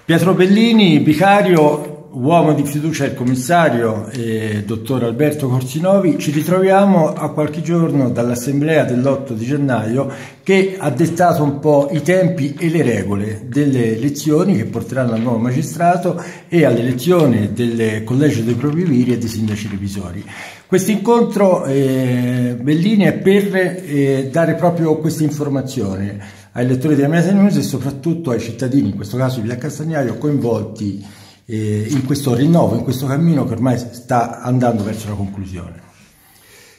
Pietro Bellini, vicario, uomo di fiducia del commissario e dottor Alberto Corsinovi. Ci ritroviamo a qualche giorno dall'assemblea dell'8 di gennaio che ha dettato un po' i tempi e le regole delle elezioni che porteranno al nuovo magistrato e all'elezione del collegio dei propri e dei sindaci revisori. Questo incontro, Bellini, è per dare proprio questa informazione ai lettori della Mediaset News e soprattutto ai cittadini, in questo caso di Villa Castagnaio, coinvolti in questo rinnovo, in questo cammino che ormai sta andando verso la conclusione.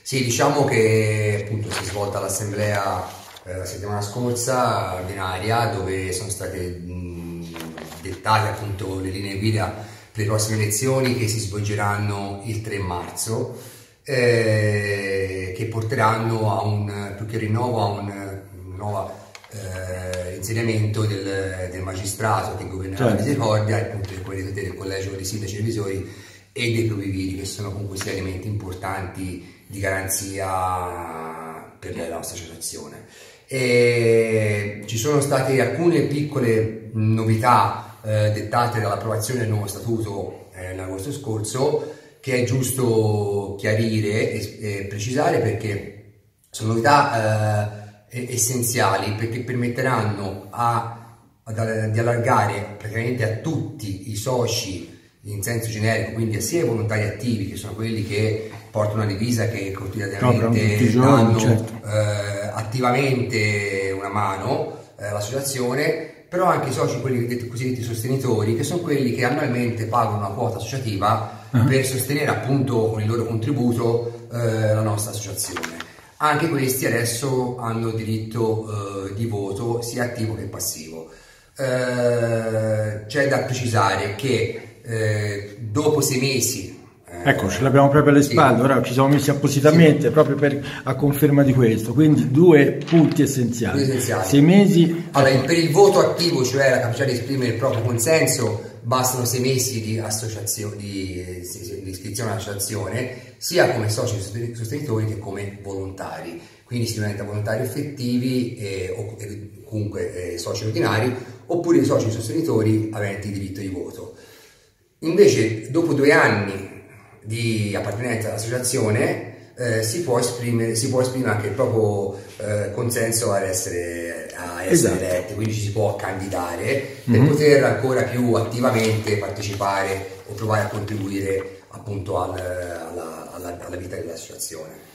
Sì, diciamo che appunto si è svolta l'assemblea la settimana scorsa ordinaria, dove sono state dettate appunto le linee guida per le prossime elezioni che si svolgeranno il 3 marzo, che porteranno a un più che rinnovo, a un nuovo insediamento del magistrato che governerà la misericordia, appunto del collegio dei sindaci revisori e dei provvedimenti, che sono comunque sia elementi importanti di garanzia per la nostra associazione. Ci sono state alcune piccole novità dettate dall'approvazione del nuovo statuto nell'agosto scorso, che è giusto chiarire e precisare, perché sono novità essenziali, perché permetteranno di allargare praticamente a tutti i soci in senso generico, quindi sia ai volontari attivi, che sono quelli che portano una divisa, che quotidianamente danno attivamente una mano all'associazione, però anche i soci, quelli cosiddetti sostenitori, che sono quelli che annualmente pagano una quota associativa per sostenere appunto con il loro contributo la nostra associazione. Anche questi adesso hanno diritto di voto sia attivo che passivo. C'è da precisare che dopo 6 mesi, ecco, ce l'abbiamo proprio alle spalle, sì. Ora ci siamo messi appositamente proprio a conferma di questo, quindi 2 punti essenziali. 6 mesi. Allora, per il voto attivo, cioè la capacità di esprimere il proprio consenso, bastano 6 mesi di iscrizione all'associazione, sia come soci sostenitori che come volontari. Quindi si diventa volontari effettivi o comunque soci ordinari, oppure soci sostenitori aventi diritto di voto. Invece, dopo 2 anni di appartenenza all'associazione, si può esprimere anche il proprio consenso ad essere eletti, quindi ci si può candidare per poter ancora più attivamente partecipare o provare a contribuire appunto alla vita dell'associazione.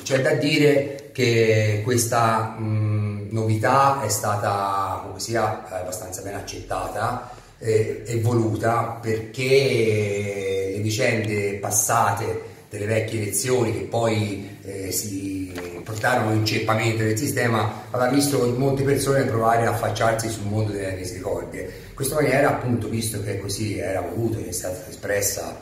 C'è da dire che questa novità è stata comunque sia abbastanza ben accettata e voluta, perché le vicende passate delle vecchie elezioni, che poi si portarono inceppamento del sistema, aveva visto molte persone provare a affacciarsi sul mondo delle misericordie. In questa maniera, appunto, visto che così era voluto e è stata espressa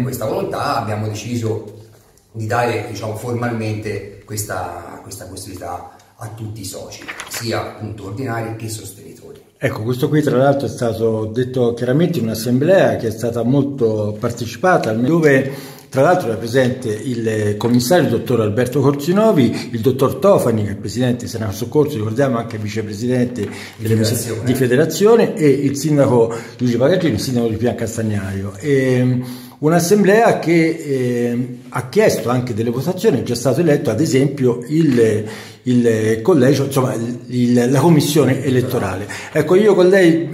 questa volontà, abbiamo deciso di dare, diciamo, formalmente questa possibilità a tutti i soci, sia appunto ordinari che sostenitori. Ecco, questo qui tra l'altro è stato detto chiaramente in un'assemblea che è stata molto partecipata, dove tra l'altro era presente il commissario, il dottor Alberto Corsinovi, il dottor Tofani, che è presidente del Senato Soccorso, ricordiamo anche vicepresidente di Federazione, e il sindaco Luigi Pagaggini, il sindaco di Villa Castagnaio. Un'assemblea che ha chiesto anche delle votazioni, è già stato eletto ad esempio il collegio, insomma la commissione elettorale. Ecco, io con lei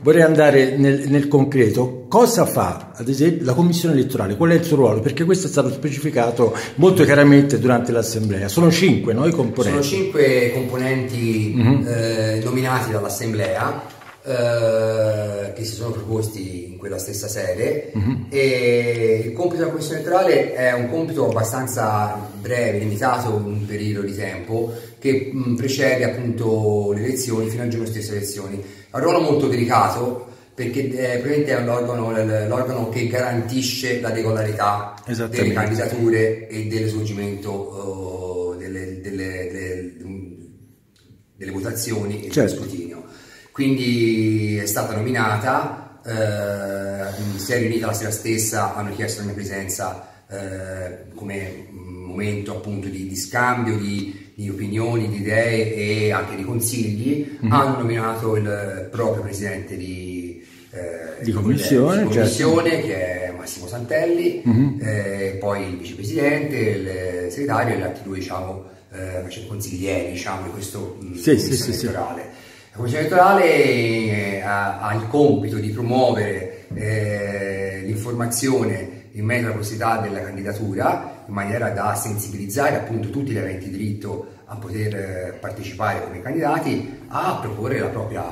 vorrei andare nel concreto. Cosa fa ad esempio la commissione elettorale? Qual è il suo ruolo? Perché questo è stato specificato molto chiaramente durante l'assemblea. Sono 5 i componenti. Sono 5 componenti nominati dall'assemblea, che si sono proposti in quella stessa sede, e il compito della commissione elettorale è un compito abbastanza breve, limitato in un periodo di tempo che precede appunto le elezioni, fino al giorno stesso delle elezioni. Ha un ruolo molto delicato, perché praticamente è l'organo che garantisce la regolarità delle candidature e dello svolgimento delle votazioni e del scrutinio. Quindi è stata nominata, si è riunita la sera stessa, hanno chiesto la mia presenza come momento appunto di scambio, di di opinioni, di idee e anche di consigli, hanno nominato il proprio presidente di commissione, certo, che è Massimo Santelli, poi il vicepresidente, il segretario e gli altri due, diciamo, consiglieri, diciamo, di questo commissione elettorale. La commissione elettorale ha il compito di promuovere l'informazione in merito alla possibilità della candidatura, in maniera da sensibilizzare appunto tutti gli aventi diritto a poter partecipare come candidati a proporre la propria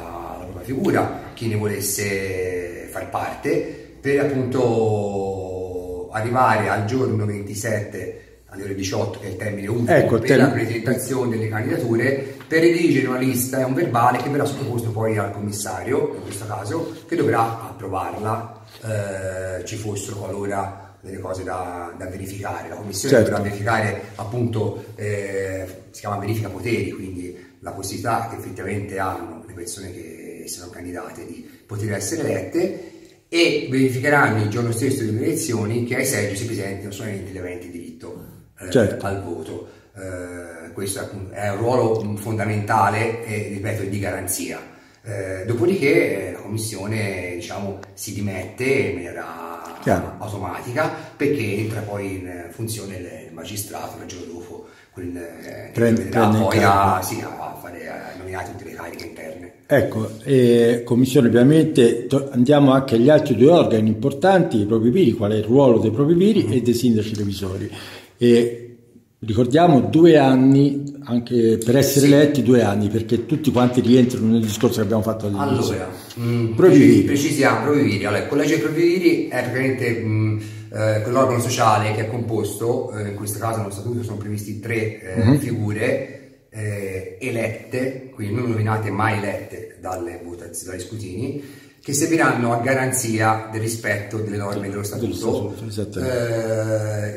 figura, chi ne volesse far parte, per appunto arrivare al giorno 27 alle ore 18, che è il termine ultimo per la presentazione delle candidature, per redigere una lista e un verbale che verrà sottoposto poi al commissario, in questo caso, che dovrà approvarla, ci fossero qualora delle cose da verificare. La commissione dovrà verificare appunto, si chiama verifica poteri, quindi la possibilità che effettivamente hanno le persone che sono candidate di poter essere elette, e verificheranno il giorno stesso delle elezioni che ai seggi si presentino solamente gli aventi diritto al voto. Questo è un ruolo fondamentale e, ripeto, di garanzia. Dopodiché la commissione, diciamo, si dimette in maniera automatica, perché entra poi in funzione il magistrato il giorno dopo, poi a nominare tutte le cariche interne. Ecco, commissione, ovviamente andiamo anche agli altri due organi importanti, i propri piri, qual è il ruolo dei propri piri e dei sindaci revisori. Ricordiamo 2 anni, anche per essere eletti 2 anni, perché tutti quanti rientrano nel discorso che abbiamo fatto all'inizio. Allora, precisiamo, propri piri. Allora, il collegio dei propri piri è praticamente quell'organo sociale che è composto, in questo caso nello statuto sono previsti 3 figure elette, quindi non nominate, mai elette dalle votazioni, dagli scrutini, che serviranno a garanzia del rispetto delle norme dello statuto,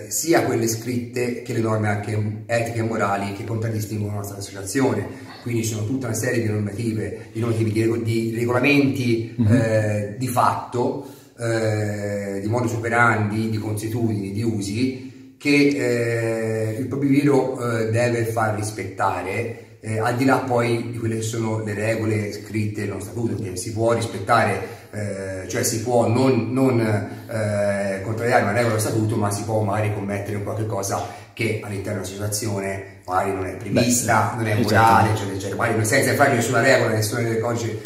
sia quelle scritte che le norme anche etiche e morali che contraddistinguono la nostra associazione. Quindi ci sono tutta una serie di normative, di regolamenti di fatto, di modus operandi, di consuetudini, di usi, che il proprio deve far rispettare, al di là poi di quelle che sono le regole scritte nello statuto, che si può rispettare, cioè si può non contrariare una regola dello statuto, ma si può magari commettere un qualche cosa che all'interno dell'associazione magari non è prevista, non è morale, eccetera, magari senza fare nessuna regola, nessuna del codice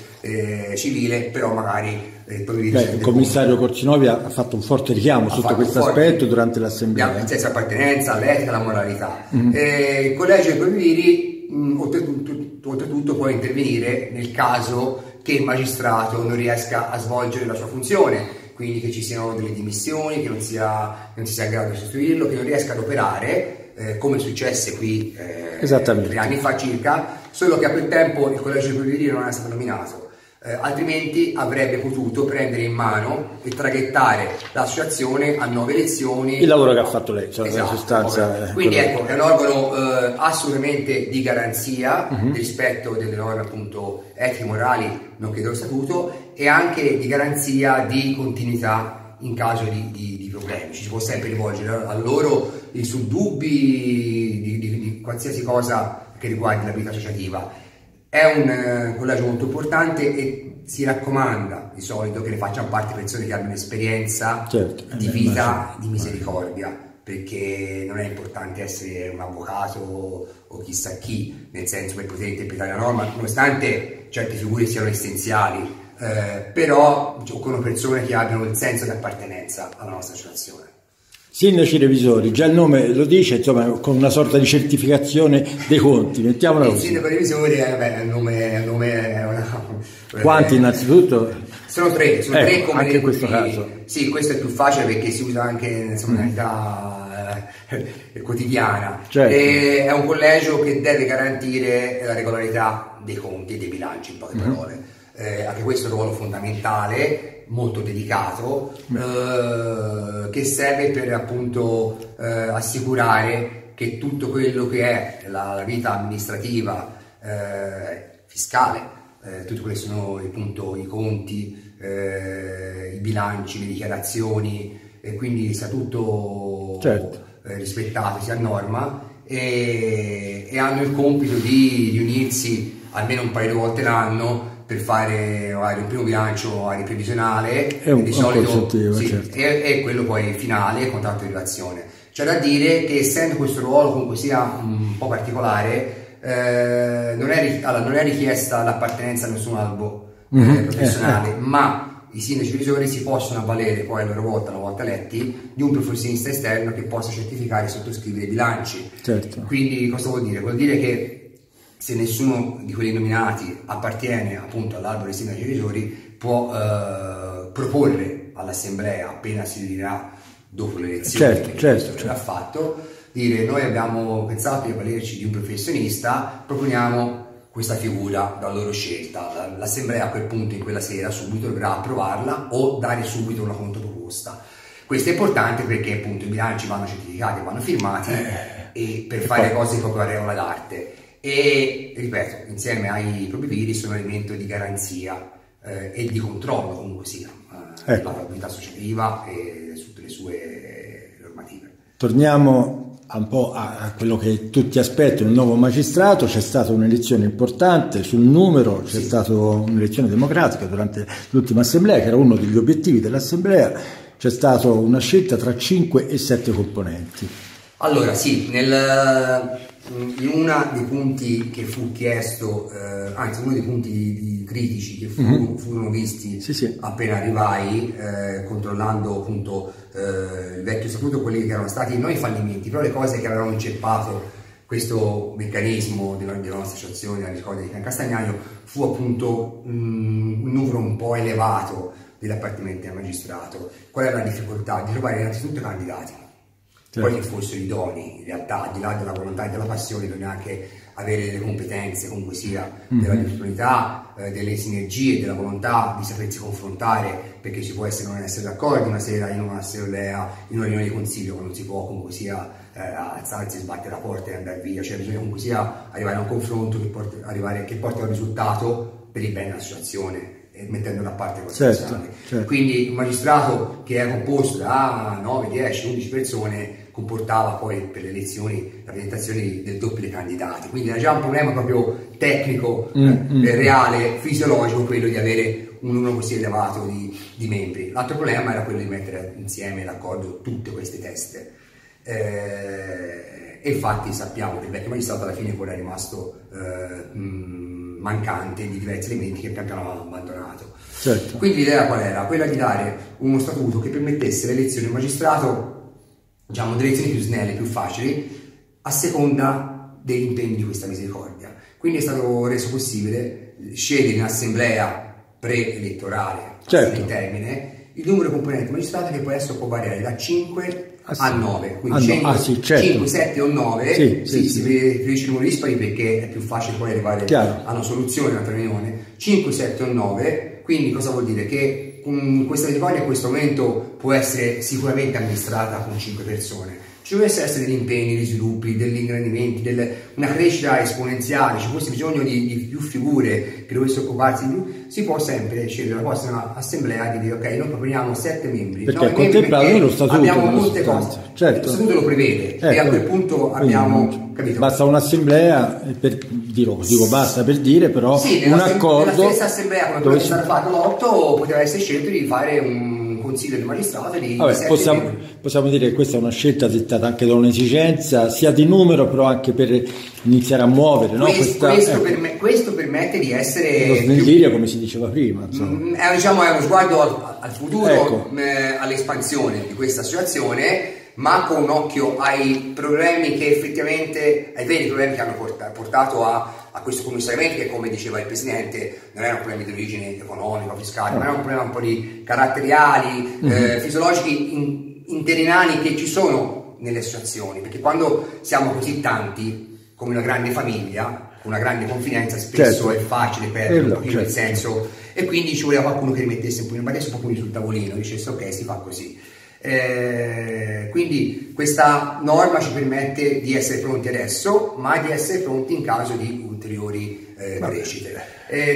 civile, però magari il commissario Corsinovi ha fatto un forte richiamo sotto questo aspetto durante l'assemblea. Il senso di appartenenza, all'etica, alla moralità. Il collegio dei propri piri oltretutto può intervenire nel caso che il magistrato non riesca a svolgere la sua funzione, quindi che ci siano delle dimissioni, che non sia in grado di sostituirlo, che non riesca ad operare, come successe qui 3 anni fa circa, solo che a quel tempo il collegio dei propri piri non era stato nominato. Altrimenti avrebbe potuto prendere in mano e traghettare l'associazione a 9 elezioni. Il lavoro che ha fatto lei, cioè la sostanza. Quindi ecco, è un organo assolutamente di garanzia del rispetto delle norme appunto etiche, morali, nonché dello statuto, e anche di garanzia di continuità in caso di problemi. Ci si può sempre rivolgere a loro su dubbi di qualsiasi cosa che riguardi la vita associativa. È un collegio molto importante e si raccomanda di solito che ne facciano parte persone che abbiano esperienza di vita, di misericordia, perché non è importante essere un avvocato o chissà chi, nel senso, per poter interpretare la norma, nonostante certe figure siano essenziali, però occorrono persone che abbiano il senso di appartenenza alla nostra associazione. Sindaci revisori, già il nome lo dice, insomma, con una sorta di certificazione dei conti, mettiamola così. Il sindaco revisori è un nome Quanti innanzitutto? Sono 3, come anche in questo caso. Sì, questo è più facile perché si usa anche nella vita quotidiana. È un collegio che deve garantire la regolarità dei conti e dei bilanci, in poche parole. Anche questo è un ruolo fondamentale, molto delicato, che serve per appunto assicurare che tutto quello che è la vita amministrativa, fiscale, tutti quelli sono appunto i conti, i bilanci, le dichiarazioni, e quindi sia tutto rispettato, sia a norma, e hanno il compito di riunirsi almeno un paio di volte l'anno per fare magari un primo bilancio previsionale, di solito sì, certo. e quello poi finale, contratto di relazione. C'è da dire che essendo questo ruolo comunque sia un po' particolare, non è richiesta l'appartenenza a nessun albo professionale, ma i sindaci revisori si possono avvalere poi a loro volta, una volta eletti, di un professionista esterno che possa certificare e sottoscrivere i bilanci. Certo. Quindi cosa vuol dire? Vuol dire che se nessuno di quelli nominati appartiene appunto all'albo dei sindaci revisori, può proporre all'assemblea, appena si dirà dopo le elezioni, certo. Verrà fatto, dire: noi abbiamo pensato di avvalerci di un professionista, proponiamo questa figura da loro scelta. L'assemblea a quel punto, in quella sera, subito dovrà approvarla o dare subito una controproposta. Questo è importante perché appunto i bilanci vanno certificati, vanno firmati e per fare cose proprio a regola d'arte. E ripeto, insieme ai propri viri sono un elemento di garanzia e di controllo comunque sia l'attività associativa e tutte le sue normative. Torniamo un po' a quello che tutti aspettano, il nuovo magistrato. C'è stata un'elezione importante sul numero, c'è stata un'elezione democratica durante l'ultima assemblea, che era uno degli obiettivi dell'assemblea. C'è stata una scelta tra 5 e 7 componenti. Allora sì, in uno dei punti che fu chiesto, anzi uno dei punti critici che furono visti appena arrivai, controllando appunto il vecchio statuto, quelli che erano stati non i fallimenti, però le cose che avevano inceppato questo meccanismo della nostra associazione, la Riscodia di Can Castagnaio, fu appunto un numero un po' elevato degli appartenenti al magistrato. Qual era la difficoltà? Di trovare innanzitutto candidati. Poi che fossero idonei, in realtà al di là della volontà e della passione bisogna anche avere le competenze, comunque sia, della disponibilità, delle sinergie, della volontà di sapersi confrontare, perché ci può essere non essere d'accordo una sera in un'assemblea, in una riunione di consiglio, ma non si può comunque sia alzarsi, sbattere la porta e andare via, cioè bisogna comunque sia arrivare a un confronto che porti a un risultato per il bene dell'associazione, mettendo da parte cose personali. Quindi un magistrato che è composto da 9, 10, 11 persone comportava poi per le elezioni la presentazione del doppio dei candidati, quindi era già un problema proprio tecnico, reale, fisiologico, quello di avere un numero così elevato di membri. L'altro problema era quello di mettere insieme d'accordo tutte queste teste. E infatti sappiamo che il vecchio magistrato alla fine poi è rimasto mancante di diversi elementi che pian piano avevano abbandonato. Quindi l'idea qual era? Quella di dare uno statuto che permettesse l'elezione del magistrato, diciamo, delle elezioni più snelle, più facili, a seconda degli impegni di questa misericordia. Quindi è stato reso possibile scegliere in assemblea preelettorale in termine il numero di componenti magistrati, che poi adesso può variare da 5 a 9, quindi 5, 7 o 9, si preferisce i numeri dispari perché è più facile poi arrivare a una soluzione, a una riunione. 5, 7 o 9, quindi cosa vuol dire? Che questa misericordia in questo momento può essere sicuramente amministrata con 5 persone. Ci dovesse essere degli impegni, degli sviluppi, degli ingrandimenti, una crescita esponenziale, ci fosse bisogno di più figure che dovessero occuparsi di più, si può sempre scegliere la prossima assemblea di dire: ok, noi proponiamo 7 membri, perché è contemplato lo statuto, abbiamo molte cose, lo statuto lo prevede, e a quel punto abbiamo capito. Basta un'assemblea, dico basta per dire, però un accordo. Nella stessa assemblea, come quello che è stato fatto l'8, poteva essere scelto di fare un consiglio di magistrato di possiamo dire che questa è una scelta dettata anche da un'esigenza sia di numero, però anche per iniziare a muovere, questo permette di essere lo snellire, come si diceva prima, è uno sguardo al futuro, all'espansione di questa associazione, ma con un occhio ai problemi che effettivamente, ai veri problemi che hanno portato a questo commissariamento, che, come diceva il Presidente, non erano problemi di origine economica, fiscale, ma erano problemi un po' di caratteriali, fisiologici, interinali, che ci sono nelle associazioni, perché quando siamo così tanti, come una grande famiglia, con una grande confidenza, spesso è facile perdere un pochino il senso, e quindi ci voleva qualcuno che rimettesse un po' in adesso, un po' sul tavolino, dicesse: ok, si fa così. Quindi questa norma ci permette di essere pronti adesso, ma di essere pronti in caso di ulteriori crescite.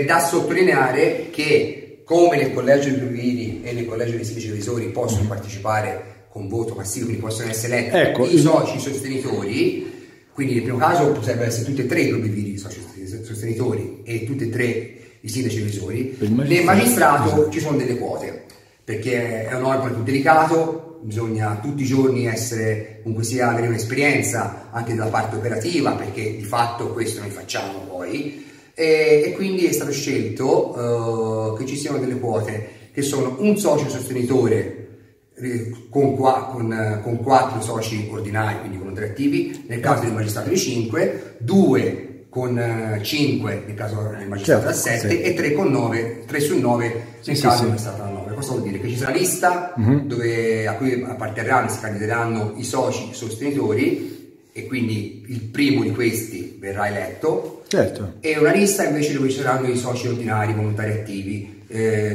Da sottolineare che, come nel collegio dei provvidi e nel collegio dei sindaci revisori possono partecipare con voto passivo, quindi possono essere eletti i soci sostenitori, Quindi nel primo caso potrebbero essere tutti e tre i propri viri soci sostenitori e tutti e tre i sindaci revisori. Nel magistrato ci sono delle quote, perché è un organo più delicato, bisogna tutti i giorni essere, comunque sia, avere un'esperienza anche della parte operativa, perché di fatto questo noi facciamo poi, e quindi è stato scelto che ci siano delle quote che sono un socio sostenitore con 4 soci ordinari, quindi con 3 attivi, nel caso del magistrato di 5, 2 con 5 nel caso del magistrato da 7 e 3 con 9, 3 su 9 nel caso del magistrato da 9. Cosa vuol dire? Che ci sarà una lista a cui apparterranno e si candideranno i soci sostenitori, e quindi il primo di questi verrà eletto, e una lista invece dove ci saranno i soci ordinari volontari attivi,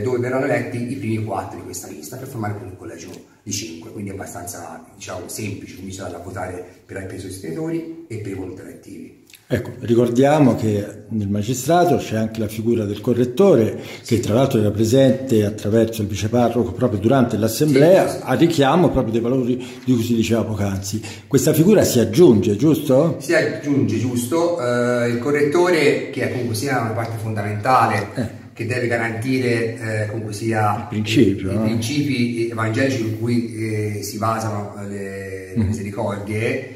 dove verranno eletti i primi 4 di questa lista per formare un collegio di 5, quindi è abbastanza, diciamo, semplice, quindi sarà da votare per i sostenitori e per i volontari attivi. Ecco, ricordiamo che nel magistrato c'è anche la figura del correttore, che tra l'altro era presente attraverso il viceparroco proprio durante l'assemblea, a richiamo proprio dei valori di cui si diceva poc'anzi. Questa figura si aggiunge, giusto? Si aggiunge, giusto. Il correttore, che è comunque sia una parte fondamentale, che deve garantire comunque sia i principi evangelici su cui si basano le misericordie,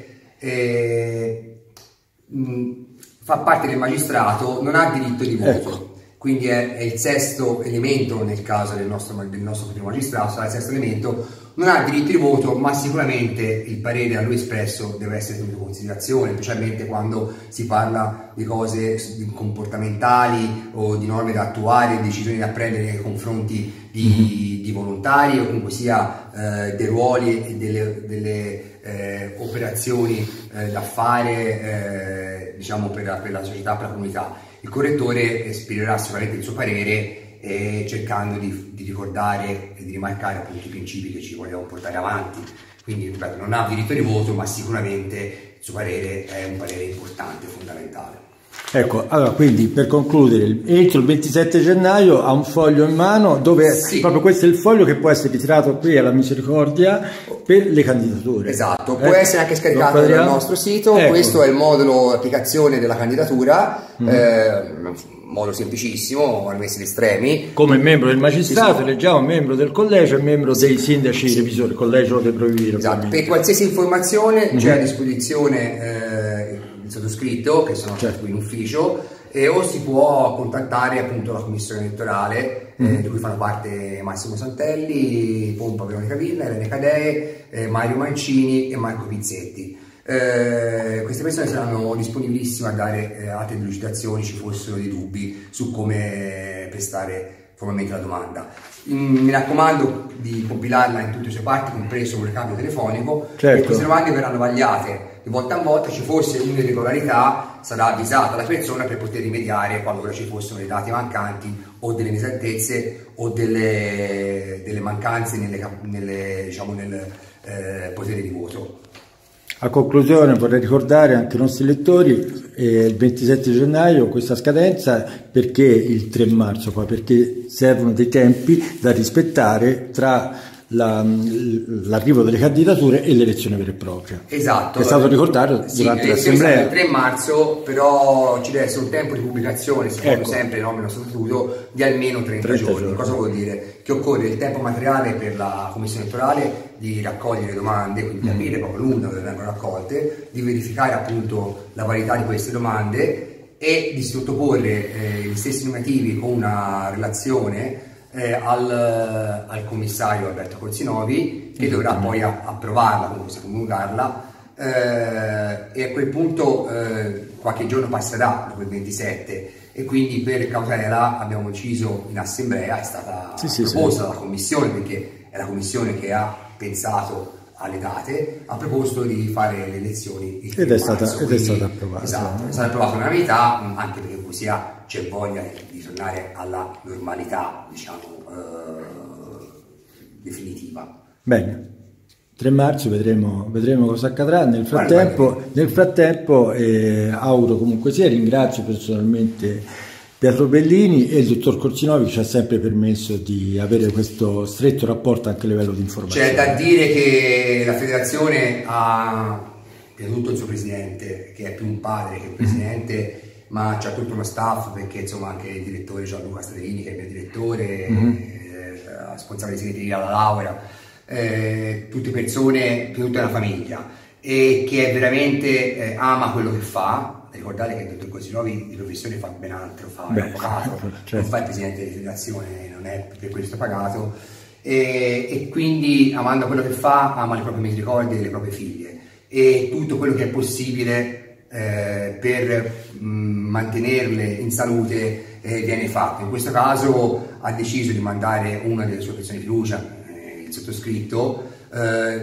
fa parte del magistrato, non ha diritto di voto, quindi è il sesto elemento nel caso del nostro primo magistrato, sarà il sesto elemento, non ha diritto di voto, ma sicuramente il parere a lui espresso deve essere tenuto in considerazione, specialmente quando si parla di cose comportamentali o di norme da attuare, decisioni da prendere nei confronti di volontari, o comunque sia dei ruoli e delle operazioni da fare diciamo per la società, per la comunità. Il correttore esprimerà sicuramente il suo parere, cercando di ricordare e di rimarcare appunto i principi che ci vogliamo portare avanti. Quindi, ripeto, non ha diritto di voto, ma sicuramente il suo parere è un parere importante, fondamentale. Ecco, allora, quindi per concludere, entro il 27 gennaio ha un foglio in mano dove proprio questo è il foglio che può essere ritirato qui alla Misericordia per le candidature. Esatto, può essere anche scaricato dal nostro sito. Questo è il modulo applicazione della candidatura, modo semplicissimo, hanno messi gli estremi. Come membro del magistrato, leggiamo membro del collegio e membro dei sindaci revisori, collegio dei provviri. Esatto, per qualsiasi informazione c'è a disposizione il sottoscritto, che sono qui in ufficio, o si può contattare appunto la commissione elettorale, di cui fanno parte Massimo Santelli, Pompa Veronica Villa, Elena Cadee, Mario Mancini e Marco Pizzetti. Queste persone saranno disponibilissime a dare altre delucidazioni ci fossero dei dubbi su come prestare formalmente la domanda. Mi raccomando di compilarla in tutte le sue parti, compreso un recapito telefonico, e queste domande verranno vagliate di volta in volta. Ci fosse un'irregolarità, sarà avvisata la persona per poter rimediare qualora ci fossero dei dati mancanti o delle inesattezze o delle mancanze nel potere di voto. A conclusione vorrei ricordare anche ai nostri lettori il 27 gennaio questa scadenza, perché il 3 marzo, poi perché servono dei tempi da rispettare tra l'arrivo delle candidature e l'elezione vera e propria. Esatto. È stato ricordato durante l'assemblea. Il 3 marzo, però ci deve essere un tempo di pubblicazione, secondo sempre le norme dello statuto, di almeno 30 giorni. Cosa vuol dire? Che occorre il tempo materiale per la commissione elettorale di raccogliere le domande, quindi di aprire proprio l'urna dove vengono raccolte, di verificare appunto la validità di queste domande e di sottoporre gli stessi nominativi con una relazione al commissario Alberto Corsinovi, che dovrà poi approvarla, comunque comunicarla, e a quel punto qualche giorno passerà dopo il 27, e quindi per cautela abbiamo deciso in assemblea, è stata proposta dalla commissione, perché è la commissione che ha pensato alle date, ha proposto di fare le elezioni il 3 marzo, ed è stata approvata. Esatto, è stata approvata all'unanimità, anche perché così c'è voglia di tornare alla normalità, diciamo, definitiva. Bene, 3 marzo vedremo cosa accadrà. Nel frattempo auguro comunque sia, ringrazio personalmente Pietro Bellini e il dottor Corsinovi, che ci ha sempre permesso di avere questo stretto rapporto anche a livello di informazione. C'è da dire che la federazione ha prima di tutto il suo presidente, che è più un padre che un presidente, ma c'è tutto uno staff, perché insomma anche il direttore Gianluca Stradini, che è il mio direttore, responsabile di segreteria, la Laura, tutte persone, tutta una famiglia, e che veramente ama quello che fa. Ricordate che il dottor Corsinuovi di professione fa ben altro, fa l'avvocato, certo. Non fa il presidente della federazione, non è per questo pagato, e quindi amando quello che fa, ama le proprie misericordie e le proprie figlie, e tutto quello che è possibile per mantenerle in salute viene fatto. In questo caso ha deciso di mandare una delle sue persone di fiducia, il sottoscritto,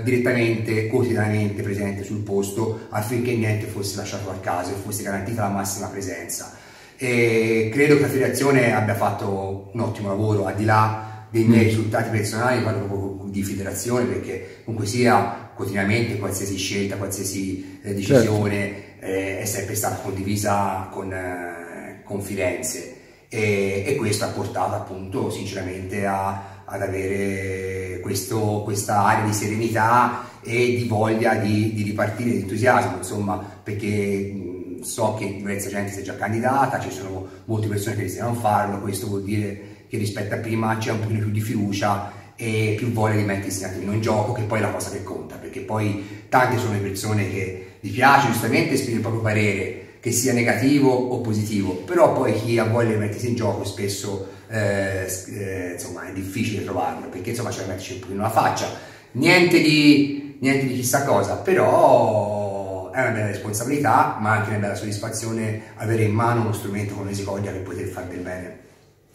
direttamente, quotidianamente presente sul posto, affinché niente fosse lasciato al caso e fosse garantita la massima presenza. E credo che la federazione abbia fatto un ottimo lavoro, al di là dei miei risultati personali, parlo proprio di federazione, perché comunque sia quotidianamente qualsiasi scelta, qualsiasi decisione è sempre stata condivisa con Firenze, e questo ha portato appunto sinceramente ad avere questa area di serenità e di voglia di ripartire, di entusiasmo, insomma, perché so che diversa gente si è già candidata, ci sono molte persone che desiderano farlo. Questo vuol dire che rispetto a prima c'è un pochino più di fiducia e più voglia di mettersi un attimino in gioco, che poi è la cosa che conta, perché poi tante sono le persone che gli piace giustamente esprimere il proprio parere, che sia negativo o positivo, però poi chi ha voglia di mettersi in gioco spesso insomma è difficile trovarlo, perché insomma c'è da metterci un pochino la faccia, niente di chissà cosa, però è una bella responsabilità, ma anche una bella soddisfazione avere in mano uno strumento come Esicordia per poter fare del bene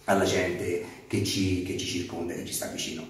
alla gente che ci circonda e che ci sta vicino.